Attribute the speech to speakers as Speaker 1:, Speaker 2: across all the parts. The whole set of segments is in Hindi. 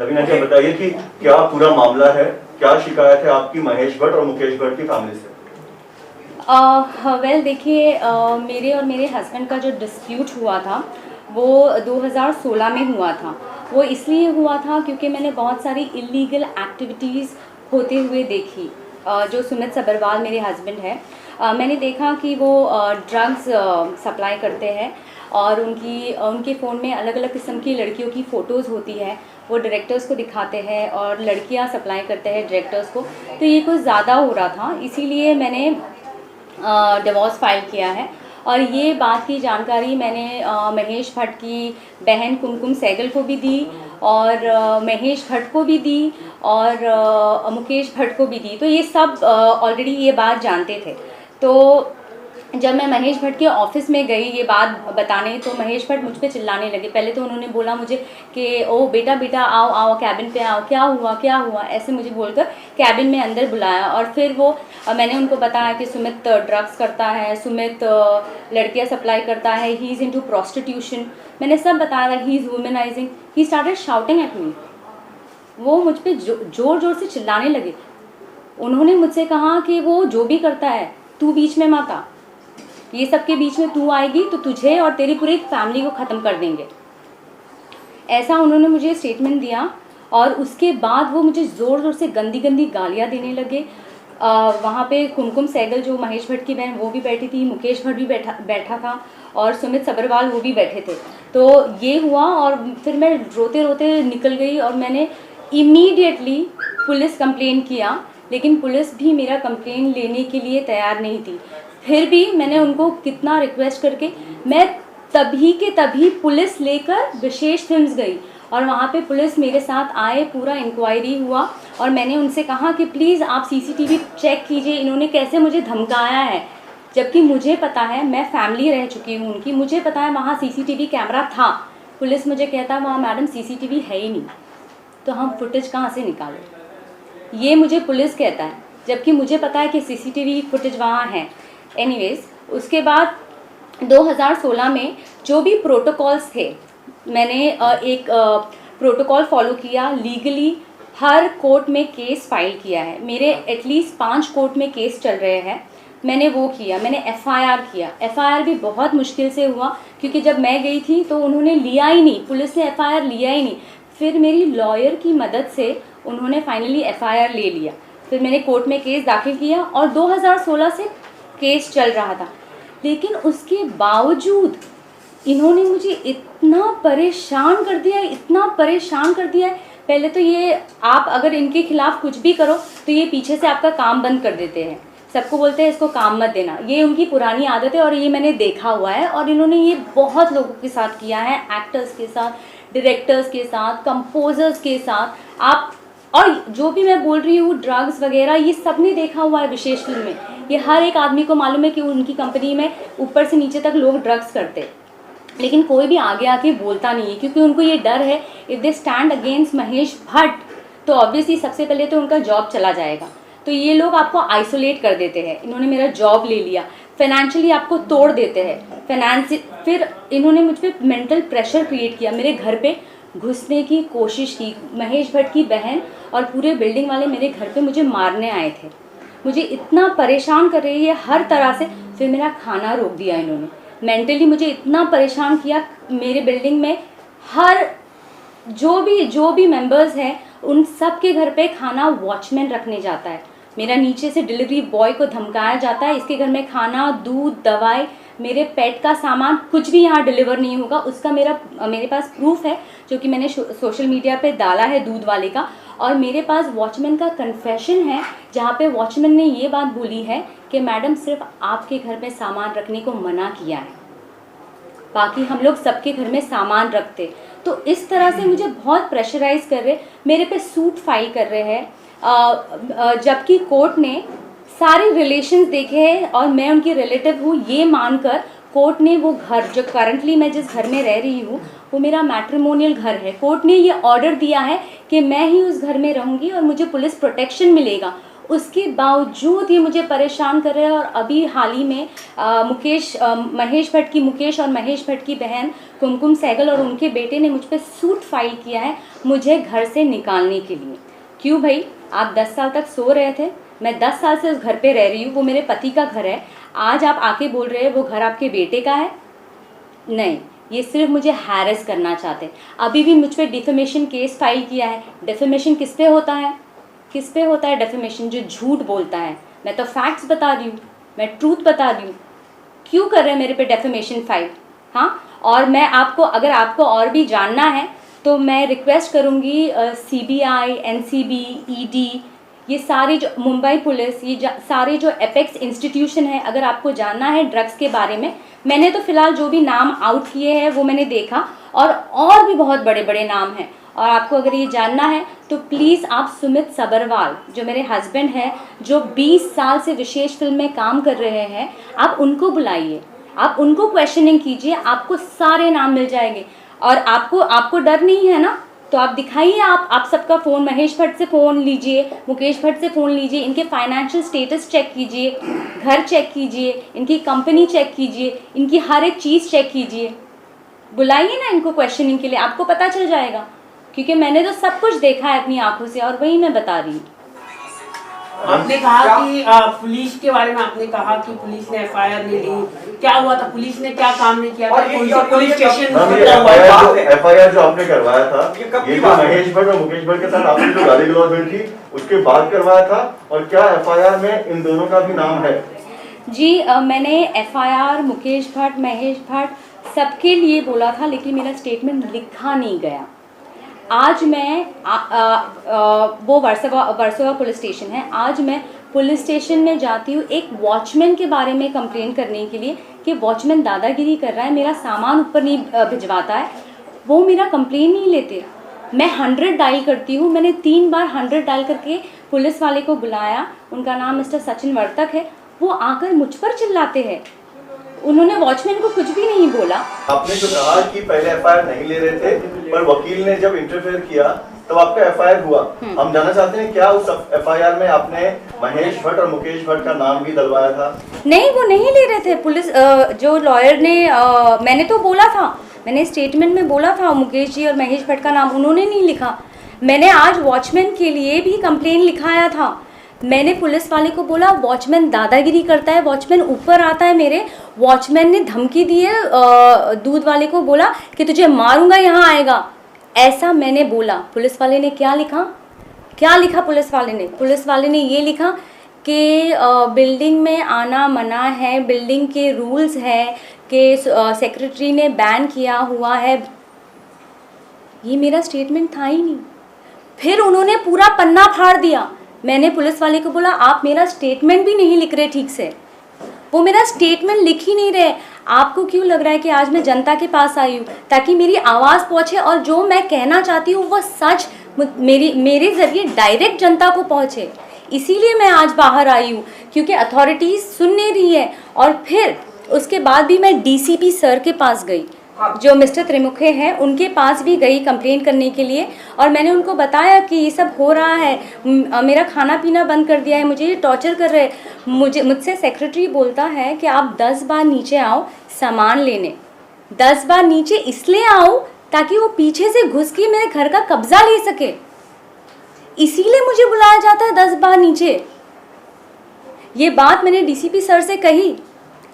Speaker 1: लवीना जी बताइए कि क्या पूरा मामला है, क्या शिकायत है आपकी महेश भट्ट और मुकेश भट्ट की फैमिली से?
Speaker 2: वेल देखिए, मेरे और मेरे हस्बैंड का जो डिस्प्यूट हुआ था वो 2016 में हुआ था। वो इसलिए हुआ था क्योंकि मैंने बहुत सारी इलीगल एक्टिविटीज़ होते हुए देखी। जो सुमित सब्बरवाल मेरे हस्बैंड है, मैंने देखा कि वो ड्रग्स सप्लाई करते हैं और उनके फ़ोन में अलग अलग किस्म की लड़कियों की फ़ोटोज़ होती है। वो डायरेक्टर्स को दिखाते हैं और लड़कियां सप्लाई करते हैं डायरेक्टर्स को। तो ये कुछ ज़्यादा हो रहा था, इसीलिए मैंने डिवोर्स फाइल किया है। और ये बात की जानकारी मैंने महेश भट्ट की बहन कुमकुम सहगल को भी दी और महेश भट्ट को भी दी और मुकेश भट्ट को भी दी। तो ये सब ऑलरेडी ये बात जानते थे। तो जब मैं महेश भट्ट के ऑफिस में गई ये बात बताने, तो महेश भट्ट मुझ पे चिल्लाने लगे। पहले तो उन्होंने बोला मुझे कि ओ बेटा बेटा आओ आओ कैबिन पे आओ, क्या हुआ ऐसे मुझे बोलकर कैबिन में अंदर बुलाया। और फिर वो मैंने उनको बताया कि सुमित ड्रग्स करता है, सुमित लड़कियां सप्लाई करता है, ही इज़ इनटू प्रोस्टिट्यूशन। मैंने सब बताया that he is womanising. He started shouting at me. वो मुझ पर जोर जोर से चिल्लाने लगे। उन्होंने मुझसे कहा कि वो जो भी करता है तू बीच में मत आ, ये सब के बीच में तू आएगी तो तुझे और तेरी पूरी फैमिली को ख़त्म कर देंगे, ऐसा उन्होंने मुझे स्टेटमेंट दिया। और उसके बाद वो मुझे ज़ोर ज़ोर से गंदी गंदी गालियाँ देने लगे। वहाँ पे कुमकुम सहगल जो महेश भट्ट की बहन वो भी बैठी थी, मुकेश भट्ट भी बैठा था और सुमित सब्बरवाल वो भी बैठे थे। तो ये हुआ और फिर मैं रोते रोते निकल गई और मैंने इमीडिएटली पुलिस कंप्लेन किया, लेकिन पुलिस भी मेरा कंप्लेन लेने के लिए तैयार नहीं थी। फिर भी मैंने उनको कितना रिक्वेस्ट करके मैं तभी के तभी पुलिस लेकर विशेष फिल्म्स गई और वहाँ पे पुलिस मेरे साथ आए, पूरा इंक्वायरी हुआ और मैंने उनसे कहा कि प्लीज़ आप सीसीटीवी चेक कीजिए, इन्होंने कैसे मुझे धमकाया है। जबकि मुझे पता है, मैं फैमिली रह चुकी हूँ उनकी, मुझे पता है वहाँ सीसीटीवी कैमरा था। पुलिस मुझे कहता वहाँ मैडम सीसीटीवी है ही नहीं, तो हम फुटेज कहाँ से निकालें, ये मुझे पुलिस कहता है, जबकि मुझे पता है कि सीसीटीवी फुटेज वहाँ है। एनीवेज, उसके बाद 2016 में जो भी प्रोटोकॉल्स थे, मैंने एक प्रोटोकॉल फॉलो किया लीगली। हर कोर्ट में केस फाइल किया है, मेरे एटलीस्ट 5 कोर्ट में केस चल रहे हैं। मैंने वो किया, मैंने एफआईआर किया। एफआईआर भी बहुत मुश्किल से हुआ क्योंकि जब मैं गई थी तो उन्होंने लिया ही नहीं, पुलिस ने एफआईआर लिया ही नहीं। फिर मेरी लॉयर की मदद से उन्होंने फाइनली एफआईआर ले लिया। फिर मैंने कोर्ट में केस दाखिल किया और 2016 से केस चल रहा था। लेकिन उसके बावजूद इन्होंने मुझे इतना परेशान कर दिया, इतना परेशान कर दिया है। पहले तो ये, आप अगर इनके खिलाफ कुछ भी करो तो ये पीछे से आपका काम बंद कर देते हैं, सबको बोलते हैं इसको काम मत देना। ये उनकी पुरानी आदत है और ये मैंने देखा हुआ है और इन्होंने ये बहुत लोगों के साथ किया है, एक्टर्स के साथ, डायरेक्टर्स के साथ, कंपोजर्स के साथ। आप और जो भी मैं बोल रही हूँ ड्रग्स वगैरह, ये सब ने देखा हुआ है विशेष फिल्म में। ये हर एक आदमी को मालूम है कि उनकी कंपनी में ऊपर से नीचे तक लोग ड्रग्स करते, लेकिन कोई भी आगे आके बोलता नहीं है क्योंकि उनको ये डर है if they stand against Mahesh Bhatt तो ऑब्वियसली सबसे पहले तो उनका जॉब चला जाएगा। तो ये लोग आपको आइसोलेट कर देते हैं। इन्होंने मेरा जॉब ले लिया, फाइनेंशियली आपको तोड़ देते हैं, फिर इन्होंने मुझ पर मेंटल प्रेशर क्रिएट किया, मेरे घर पे घुसने की कोशिश की। महेश भट्ट की बहन और पूरे बिल्डिंग वाले मेरे घर पे मुझे मारने आए थे, मुझे इतना परेशान कर रही है हर तरह से। फिर मेरा खाना रोक दिया इन्होंने, मेंटली मुझे इतना परेशान किया। मेरे बिल्डिंग में हर जो भी मेंबर्स हैं उन सब के घर पे खाना वॉचमैन रखने जाता है। मेरा नीचे से डिलीवरी बॉय को धमकाया जाता है, इसके घर में खाना, दूध, दवाई, मेरे पेट का सामान कुछ भी यहाँ डिलीवर नहीं होगा। उसका मेरे पास प्रूफ है जो कि मैंने सोशल मीडिया पे डाला है, दूध वाले का। और मेरे पास वॉचमैन का कन्फेशन है जहाँ पे वॉचमैन ने ये बात बोली है कि मैडम सिर्फ आपके घर में सामान रखने को मना किया है, बाकी हम लोग सबके घर में सामान रखते। तो इस तरह से मुझे बहुत प्रेशराइज कर रहे, मेरे पे सूट फाइल कर रहे हैं, जबकि कोर्ट ने सारे रिलेशंस देखे हैं और मैं उनकी रिलेटिव हूँ ये मानकर कोर्ट ने वो घर, जो करंटली मैं जिस घर में रह रही हूँ वो मेरा मैट्रिमोनियल घर है, कोर्ट ने ये ऑर्डर दिया है कि मैं ही उस घर में रहूँगी और मुझे पुलिस प्रोटेक्शन मिलेगा। उसके बावजूद ये मुझे परेशान कर रहे हैं। और अभी हाल ही में महेश भट्ट की मुकेश और महेश भट्ट की बहन कुमकुम सहगल और उनके बेटे ने मुझ पर सूट फाइल किया है मुझे घर से निकालने के लिए। क्यों भाई, आप 10 साल तक सो रहे थे, मैं 10 साल से उस घर पे रह रही हूँ, वो मेरे पति का घर है, आज आप आके बोल रहे हैं वो घर आपके बेटे का है? नहीं, ये सिर्फ मुझे हैरेस करना चाहते हैं। अभी भी मुझ पर डिफेमेशन केस फाइल किया है। डिफेमेशन किस पे होता है? किस पे होता है डिफेमेशन? जो झूठ बोलता है। मैं तो फैक्ट्स बता रही हूँ, मैं ट्रूथ बता रही हूँ। क्यों कर रहे हैं मेरे पे डिफेमेशन फाइल? हाँ, और मैं आपको, अगर आपको और भी जानना है तो मैं रिक्वेस्ट करूँगी CBI, NCB, ED, ये सारी जो मुंबई पुलिस, ये सारे जो एपेक्स इंस्टीट्यूशन है, अगर आपको जानना है ड्रग्स के बारे में, मैंने तो फ़िलहाल जो भी नाम आउट किए हैं वो मैंने देखा, और भी बहुत बड़े बड़े नाम हैं। और आपको अगर ये जानना है तो प्लीज़ आप सुमित सबरवाल, जो मेरे हस्बैंड हैं, जो 20 साल से विशेष फिल्म में काम कर रहे हैं, आप उनको बुलाइए, आप उनको क्वेश्चनिंग कीजिए, आपको सारे नाम मिल जाएंगे। और आपको डर नहीं है ना, तो आप दिखाइए, आप सबका फ़ोन, महेश भट्ट से फ़ोन लीजिए, मुकेश भट्ट से फ़ोन लीजिए, इनके फाइनेंशियल स्टेटस चेक कीजिए, घर चेक कीजिए, इनकी कंपनी चेक कीजिए, इनकी हर एक चीज़ चेक कीजिए। बुलाइए ना इनको क्वेश्चनिंग के लिए, आपको पता चल जाएगा, क्योंकि मैंने तो सब कुछ देखा है अपनी आंखों से और वही मैं बता रही हूँ।
Speaker 3: आपने कहा कि पुलिस के बारे में आपने कहा कि पुलिस ने FIR नहीं ली, क्या हुआ था? पुलिस ने क्या काम नहीं किया था? पुलिस स्टेशन
Speaker 1: FIR जो आपने करवाया था, ये जो महेश भट्ट और मुकेश भट्ट के साथ आपने जो गाली गलौज हुई थी उसके बाद करवाया था, और क्या FIR में इन दोनों का भी नाम है?
Speaker 2: जी, मैंने FIR मुकेश भट्ट, महेश भट्ट सबके लिए बोला था, लेकिन मेरा स्टेटमेंट लिखा नहीं गया। आज मैं वो वर्सोवा पुलिस स्टेशन है, आज मैं पुलिस स्टेशन में जाती हूँ एक वॉचमैन के बारे में कंप्लेन करने के लिए कि वॉचमैन दादागिरी कर रहा है, मेरा सामान ऊपर नहीं भिजवाता है। वो मेरा कंप्लेन नहीं लेते। मैं 100 डायल करती हूँ, मैंने 3 बार 100 डायल करके पुलिस वाले को बुलाया, उनका नाम मिस्टर सचिन वर्तक है, वो आकर मुझ पर चिल्लाते हैं। उन्होंने वॉचमैन को कुछ भी नहीं बोला।
Speaker 1: आपने जो कहा कि पहले FIR नहीं ले रहे थे, पर वकील ने जब इंटरफेयर किया तब आपका FIR हुआ। हम जानना चाहते हैं क्या उस FIR में आपने महेश भट्ट और मुकेश भट्ट का नाम भी डलवाया था?
Speaker 2: नहीं, वो नहीं ले रहे थे। पुलिस जो लॉयर ने, मैंने तो बोला था, मैंने स्टेटमेंट में बोला था मुकेश जी और महेश भट्ट का नाम, उन्होंने नहीं लिखा। मैंने आज वॉचमैन के लिए भी कंप्लेन लिखाया था। मैंने पुलिस वाले को बोला वॉचमैन दादागिरी करता है, वॉचमैन ऊपर आता है मेरे, वॉचमैन ने धमकी दी है, दूध वाले को बोला कि तुझे मारूंगा, यहाँ आएगा, ऐसा मैंने बोला। पुलिस वाले ने क्या लिखा? क्या लिखा पुलिस वाले ने? पुलिस वाले ने ये लिखा कि बिल्डिंग में आना मना है, बिल्डिंग के रूल्स हैं कि सेक्रेटरी ने बैन किया हुआ है। ये मेरा स्टेटमेंट था ही नहीं। फिर उन्होंने पूरा पन्ना फाड़ दिया। मैंने पुलिस वाले को बोला आप मेरा स्टेटमेंट भी नहीं लिख रहे ठीक से, वो मेरा स्टेटमेंट लिख ही नहीं रहे। आपको क्यों लग रहा है कि आज मैं जनता के पास आई हूँ ताकि मेरी आवाज़ पहुँचे और जो मैं कहना चाहती हूँ वो सच मेरे ज़रिए डायरेक्ट जनता को पहुँचे? इसीलिए मैं आज बाहर आई हूँ, क्योंकि अथॉरिटीज़ सुन नहीं रही है। और फिर उसके बाद भी मैं DCP सर के पास गई, जो मिस्टर त्रिमुखे हैं, उनके पास भी गई कंप्लेन करने के लिए, और मैंने उनको बताया कि ये सब हो रहा है, मेरा खाना पीना बंद कर दिया है, मुझे ये टॉर्चर कर रहे हैं। मुझसे सेक्रेटरी बोलता है कि आप 10 बार नीचे आओ सामान लेने। 10 बार नीचे इसलिए आओ ताकि वो पीछे से घुस के मेरे घर का कब्जा ले सके, इसीलिए मुझे बुलाया जाता है 10 बार नीचे। ये बात मैंने DCP सर से कही,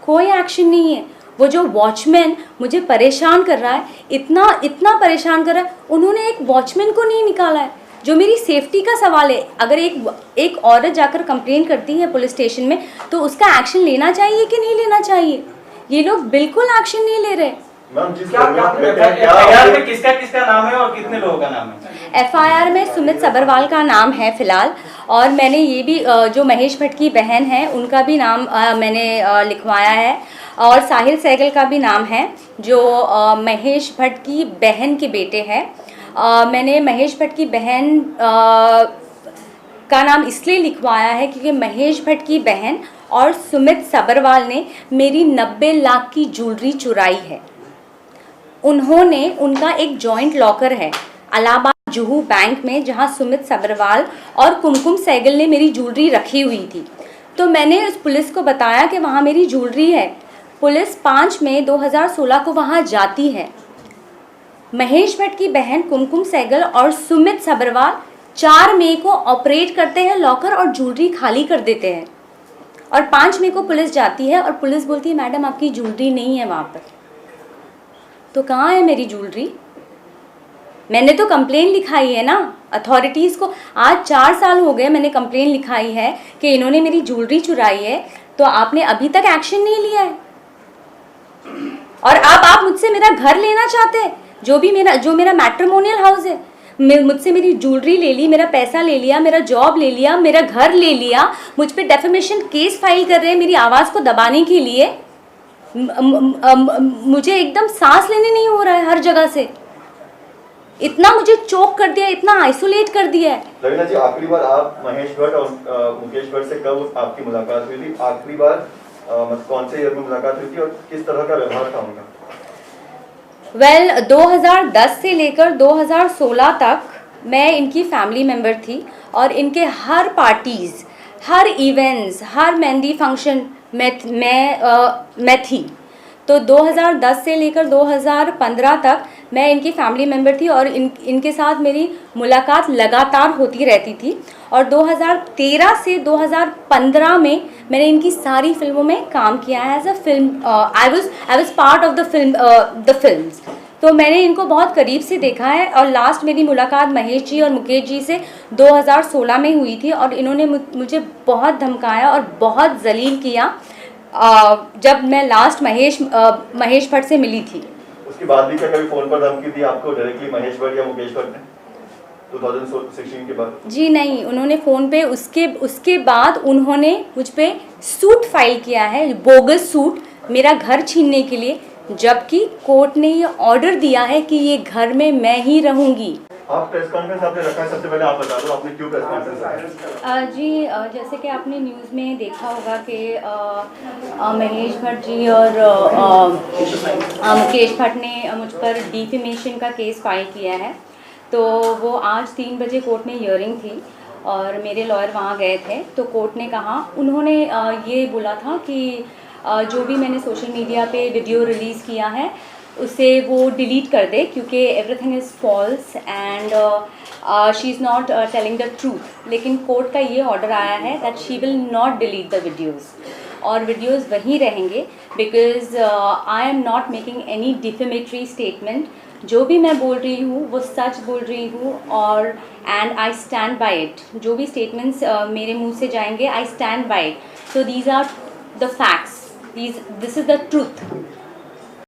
Speaker 2: कोई एक्शन नहीं है। वो जो वॉचमैन मुझे परेशान कर रहा है, इतना परेशान कर रहा है, उन्होंने एक वॉचमैन को नहीं निकाला है। जो मेरी सेफ्टी का सवाल है, अगर एक औरत जाकर कंप्लेन करती है पुलिस स्टेशन में तो उसका एक्शन लेना चाहिए कि नहीं लेना चाहिए? ये लोग बिल्कुल एक्शन नहीं ले रहे।
Speaker 4: FIR में किसका नाम है और कितने लोगों का नाम है?
Speaker 2: FIR में सुमित सबरवाल का नाम है फ़िलहाल, और मैंने ये भी जो महेश भट्ट की बहन है उनका भी नाम मैंने लिखवाया है, और साहिल सहगल का भी नाम है जो महेश भट्ट की बहन के बेटे हैं। मैंने महेश भट्ट की बहन का नाम इसलिए लिखवाया है क्योंकि महेश भट्ट की बहन और सुमित सबरवाल ने मेरी 90 लाख की ज्वेलरी चुराई है। उनका एक जॉइंट लॉकर है इलाहाबाद जुहू बैंक में, जहां सुमित सब्रवाल और कुमकुम सहगल ने मेरी ज्वेलरी रखी हुई थी। तो मैंने उस पुलिस को बताया कि वहाँ मेरी ज्वेलरी है। पुलिस 5 मई 2016 को वहाँ जाती है। महेश भट्ट की बहन कुमकुम सहगल और सुमित सब्रवाल 4 मई को ऑपरेट करते हैं लॉकर और ज्वेलरी खाली कर देते हैं। और 5 मई को पुलिस जाती है और पुलिस बोलती है मैडम आपकी ज्वेलरी नहीं है वहाँ पर। तो कहाँ है मेरी ज्वेलरी? मैंने तो कंप्लेन लिखाई है ना अथॉरिटीज़ को। आज 4 साल हो गए मैंने कंप्लेन लिखाई है कि इन्होंने मेरी ज्वेलरी चुराई है, तो आपने अभी तक एक्शन नहीं लिया है। और आप मुझसे मेरा घर लेना चाहते हैं, जो मेरा मैट्रिमोनियल हाउस है। मुझसे मेरी ज्वेलरी ले ली, मेरा पैसा ले लिया, मेरा जॉब ले लिया, मेरा घर ले लिया, मुझ पे डेफेमेशन केस फाइल कर रहे हैं मेरी आवाज़ को दबाने के लिए। मुझे एकदम सांस लेने नहीं हो रहा है हर जगह से। इतना मुझे चोक कर दिया, इतना आइसोलेट कर दिया है।
Speaker 1: रवीना जी, आखिरी बार आप महेश भट्ट और मुकेश भट्ट से कब आपकी मुलाकात हुई थी? आखिरी बार मतलब कौन से ईयर में मुलाकात हुई थी और किस तरह का व्यवहार था उनका?
Speaker 2: 2010 से लेकर 2016 तक मैं इनकी फैमिली मेम्बर थी और इनके हर पार्टीज़, हर इवेंट्स, हर मेहंदी फंक्शन मैं थी। तो 2010 से लेकर 2015 तक मैं इनकी फैमिली मेम्बर थी और इनके साथ मेरी मुलाकात लगातार होती रहती थी। और 2013 से 2015 में मैंने इनकी सारी फिल्मों में काम किया है as a film. I was part of the films. तो मैंने इनको बहुत करीब से देखा है। और लास्ट मेरी मुलाकात महेश जी और मुकेश जी से 2016 में हुई थी और इन्होंने मुझे बहुत धमकाया और बहुत जलील किया जब मैं लास्ट महेश भट्ट से मिली थी।
Speaker 1: उसके बाद भी क्या कभी फोन पर धमकी दी आपको डायरेक्टली महेश भट्ट या मुकेश भट्ट ने 2016 के बाद?
Speaker 2: जी नहीं, उन्होंने फ़ोन पे उसके बाद उन्होंने मुझ पे सूट फाइल किया है, बोगस सूट, मेरा घर छीनने के लिए, जबकि कोर्ट ने ये ऑर्डर दिया है कि ये घर में मैं ही रहूँगी।
Speaker 1: आप प्रेस कॉन्फ्रेंस आपने रखा है, सबसे पहले आप बता दो आपने क्यों प्रेस कॉन्फ्रेंस रखा?
Speaker 2: जी जैसे कि आपने न्यूज़ में देखा होगा कि महेश भट्ट जी और मुकेश भट्ट ने मुझ पर डिफेमेशन का केस फाइल किया है। तो वो आज 3 बजे कोर्ट में हियरिंग थी और मेरे लॉयर वहाँ गए थे। तो कोर्ट ने कहा, उन्होंने ये बोला था कि जो भी मैंने सोशल मीडिया पे वीडियो रिलीज़ किया है उसे वो डिलीट कर दे, क्योंकि everything is false and she is not telling the truth. लेकिन कोर्ट का ये ऑर्डर आया है that she will not delete the videos और वीडियोज़ वहीं रहेंगे, because I am not making any defamatory statement. जो भी मैं बोल रही हूँ वो सच बोल रही हूँ और and I stand by it. जो भी स्टेटमेंट्स मेरे मुंह से जाएंगे, I stand by it. So these are the facts, this is the truth.